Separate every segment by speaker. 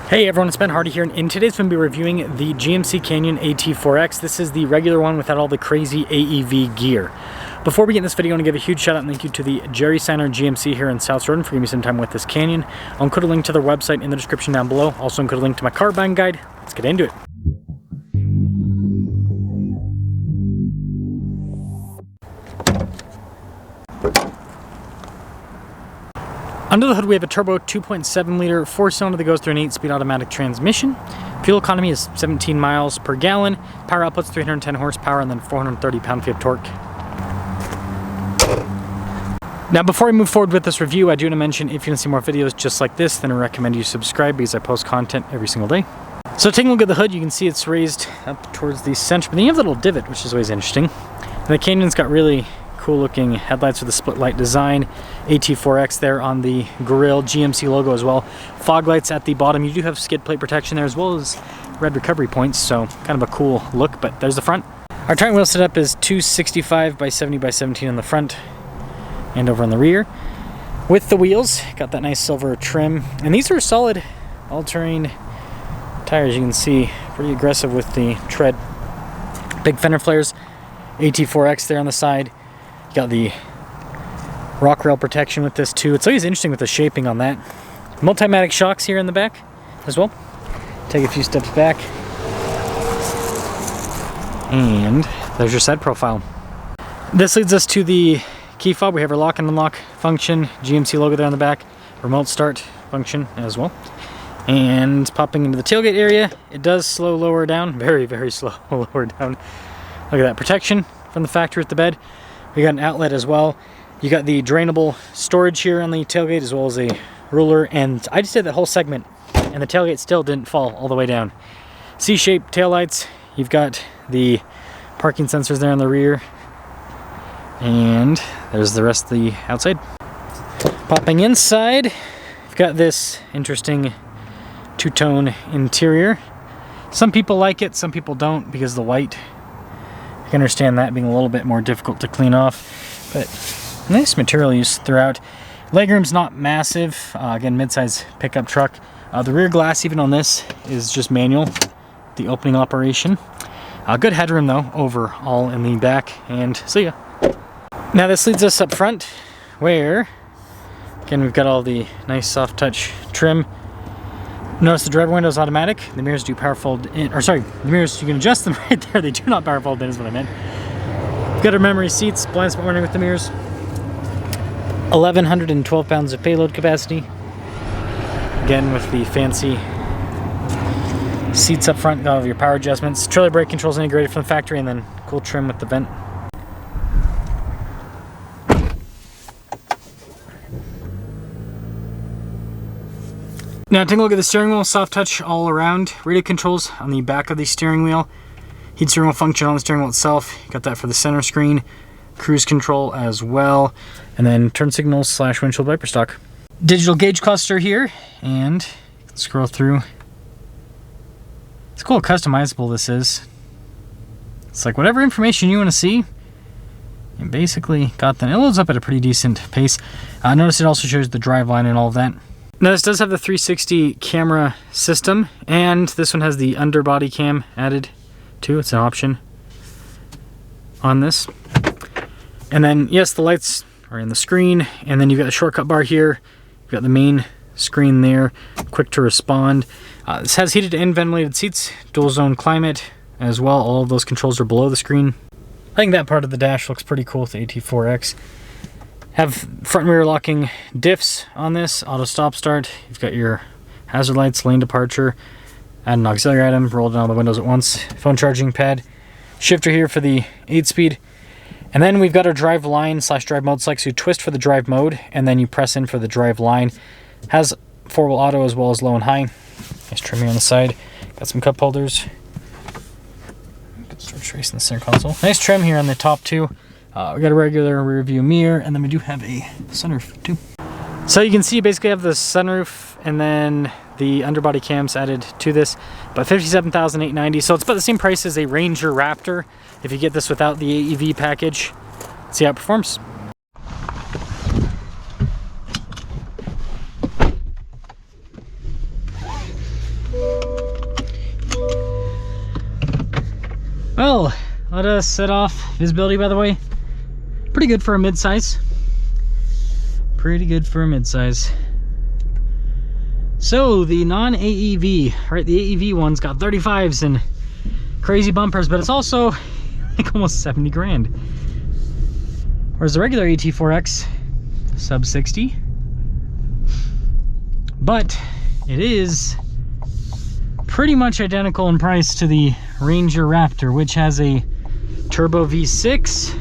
Speaker 1: Hey everyone, it's Ben Hardy here, and in today's video, we'll be reviewing the GMC Canyon AT4X. This is the regular one without all the crazy AEV gear. Before we get in this video, I want to give a huge shout out and thank you to the Jerry Signer GMC here in South Jordan for giving me some time with this Canyon. I'll include a link to their website in the description down below. Also include a link to my car buying guide. Let's get into it. Under the hood, we have a turbo 2.7 liter 4-cylinder that goes through an 8-speed automatic transmission. Fuel economy is 17 miles per gallon. Power output's 310 horsepower and then 430 pound-feet of torque. Now, before I move forward with this review, I do want to mention if you want to see more videos just like this, then I recommend you subscribe because I post content every single day. So taking a look at the hood, you can see it's raised up towards the center, but then you have a little divot, which is always interesting. And the Canyon's got really cool looking headlights with a split light design. AT4X there on the grille, GMC logo as well. Fog lights at the bottom. You do have skid plate protection there as well as red recovery points, so kind of a cool look, but there's the front. Our tire wheel setup is 265 by 70 by 17 on the front and over on the rear. With the wheels, got that nice silver trim, and these are solid all-terrain tires. You can see pretty aggressive with the tread. Big fender flares, AT4X there on the side. You got the rock rail protection with this too. It's always interesting with the shaping on that. Multimatic shocks here in the back as well. Take a few steps back. And there's your side profile. This leads us to the key fob. We have our lock and unlock function, GMC logo there on the back, remote start function as well. And popping into the tailgate area, it does slow lower down, very, very slow lower down. Look at that protection from the factory at the bed. We got an outlet as well. You got the drainable storage here on the tailgate as well as a ruler, and I just did that whole segment and the tailgate still didn't fall all the way down. C-shaped taillights. You've got the parking sensors there on the rear, and there's the rest of the outside. Popping inside, you've got this interesting two-tone interior. Some people like it, some people don't because of the white. I can understand that being a little bit more difficult to clean off, but nice material use throughout. Legroom's not massive. Again, mid-size pickup truck. The rear glass, even on this, is just manual, the opening operation. Good headroom though, overall in the back, and see ya. Now this leads us up front, where, again, we've got all the nice soft touch trim. Notice the driver window is automatic. The mirrors do power fold in, or sorry, the mirrors, you can adjust them right there. They do not power fold in is what I meant. We've got our memory seats, blind spot warning with the mirrors. 1,112 pounds of payload capacity. Again, with the fancy seats up front, got all of your power adjustments. Trailer brake controls integrated from the factory, and then cool trim with the vent. Now take a look at the steering wheel, soft touch all around. Radio controls on the back of the steering wheel. Heat steering wheel function on the steering wheel itself. You got that for the center screen. Cruise control as well. And then turn signals / windshield wiper stock. Digital gauge cluster here, and scroll through. It's cool how customizable this is. It's like whatever information you want to see, you basically got that. It loads up at a pretty decent pace. Notice it also shows the drive line and all of that. Now this does have the 360 camera system, and this one has the underbody cam added too. It's an option on this. And then yes, the lights are in the screen, and then you've got the shortcut bar here. You've got the main screen there, quick to respond. This has heated and ventilated seats, dual zone climate as well. All of those controls are below the screen. I think that part of the dash looks pretty cool with the AT4X. Have front and rear locking diffs on this, auto stop start. You've got your hazard lights, lane departure, add an auxiliary item, roll down all the windows at once, phone charging pad, shifter here for the 8-speed. And then we've got our drive line / drive mode select. So you twist for the drive mode, and then you press in for the drive line. Has 4-wheel auto as well as low and high. Nice trim here on the side. Got some cup holders. Start tracing the center console. Nice trim here on the top too. We got a regular rear view mirror, and then we do have a sunroof too. So you can see you basically have the sunroof and then the underbody cams added to this, but $57,890. So it's about the same price as a Ranger Raptor if you get this without the AEV package. Let's see how it performs. Well, let us set off. Visibility, by the way, pretty good for a midsize. Pretty good for a midsize. So the non-AEV, right? The AEV one's got 35s and crazy bumpers, but it's also like almost 70 grand. Whereas the regular AT4X, sub 60. But it is pretty much identical in price to the Ranger Raptor, which has a turbo V6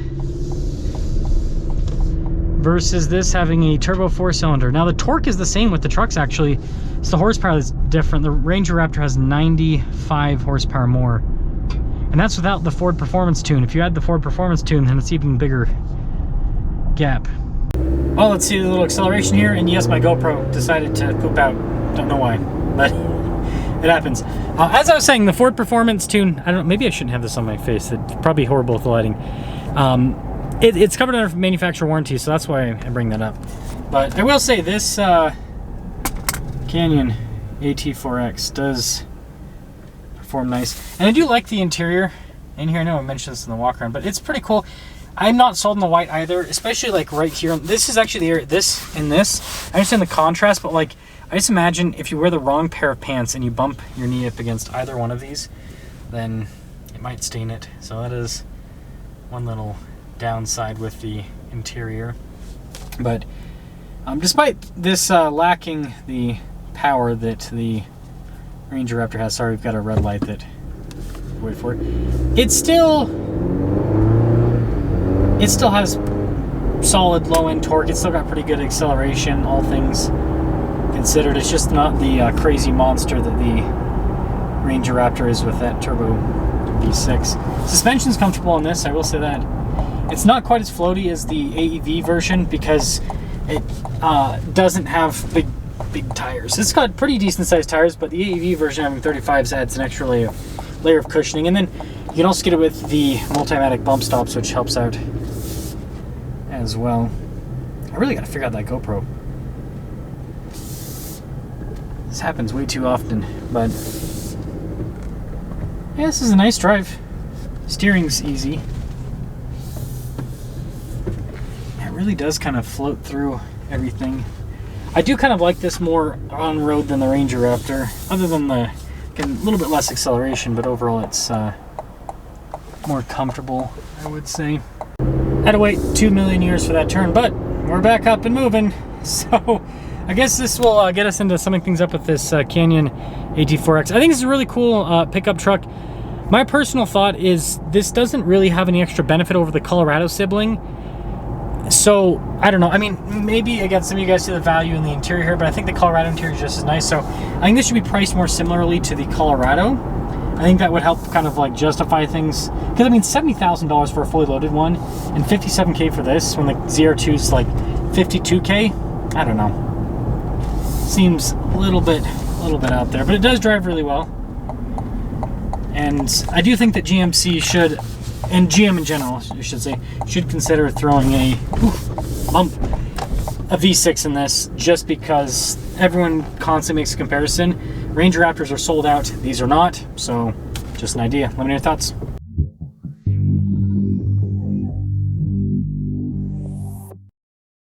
Speaker 1: versus this having a turbo 4-cylinder. Now the torque is the same with the trucks actually. It's the horsepower that's different. The Ranger Raptor has 95 horsepower more. And that's without the Ford Performance Tune. If you add the Ford Performance Tune, then it's even bigger gap. Well, let's see the little acceleration here. And yes, my GoPro decided to poop out. Don't know why, but it happens. As I was saying, the Ford Performance Tune, I don't know, maybe I shouldn't have this on my face. It's probably horrible with the lighting. It's covered under manufacturer warranty, so that's why I bring that up. But I will say this Canyon AT4X does perform nice. And I do like the interior in here. I know I mentioned this in the walk around, but it's pretty cool. I'm not sold on the white either, especially like right here. This is actually the area, this and this. I understand the contrast, but like, I just imagine if you wear the wrong pair of pants and you bump your knee up against either one of these, then it might stain it. So that is one little downside with the interior. But despite this lacking the power that the Ranger Raptor has, sorry, we've got a red light that, wait for it. It still has solid low-end torque. It's still got pretty good acceleration, all things considered. It's just not the crazy monster that the Ranger Raptor is with that turbo V6. Suspension's comfortable on this, I will say that. It's not quite as floaty as the AEV version because it doesn't have big tires. It's got pretty decent sized tires, but the AEV version having 35s adds an extra layer of cushioning. And then you can also get it with the Multimatic bump stops, which helps out as well. I really got to figure out that GoPro. This happens way too often, but yeah, this is a nice drive. Steering's easy. It really does kind of float through everything. I do kind of like this more on road than the Ranger Raptor, other than the a little bit less acceleration, but overall it's more comfortable, I would say. Had to wait 2 million years for that turn, but we're back up and moving. So I guess this will get us into summing things up with this Canyon AT4X. I think this is a really cool pickup truck. My personal thought is this doesn't really have any extra benefit over the Colorado sibling. So, I don't know. I mean, maybe, again, some of you guys see the value in the interior here, but I think the Colorado interior is just as nice. So, I think this should be priced more similarly to the Colorado. I think that would help kind of like justify things. Because, I mean, $70,000 for a fully loaded one and $57K for this when the ZR2 is like $52K. I don't know. Seems a little bit out there, but it does drive really well. And I do think that GMC should, and GM in general, I should say, should consider throwing a V6 in this, just because everyone constantly makes a comparison. Ranger Raptors are sold out, these are not, so just an idea. Let me know your thoughts.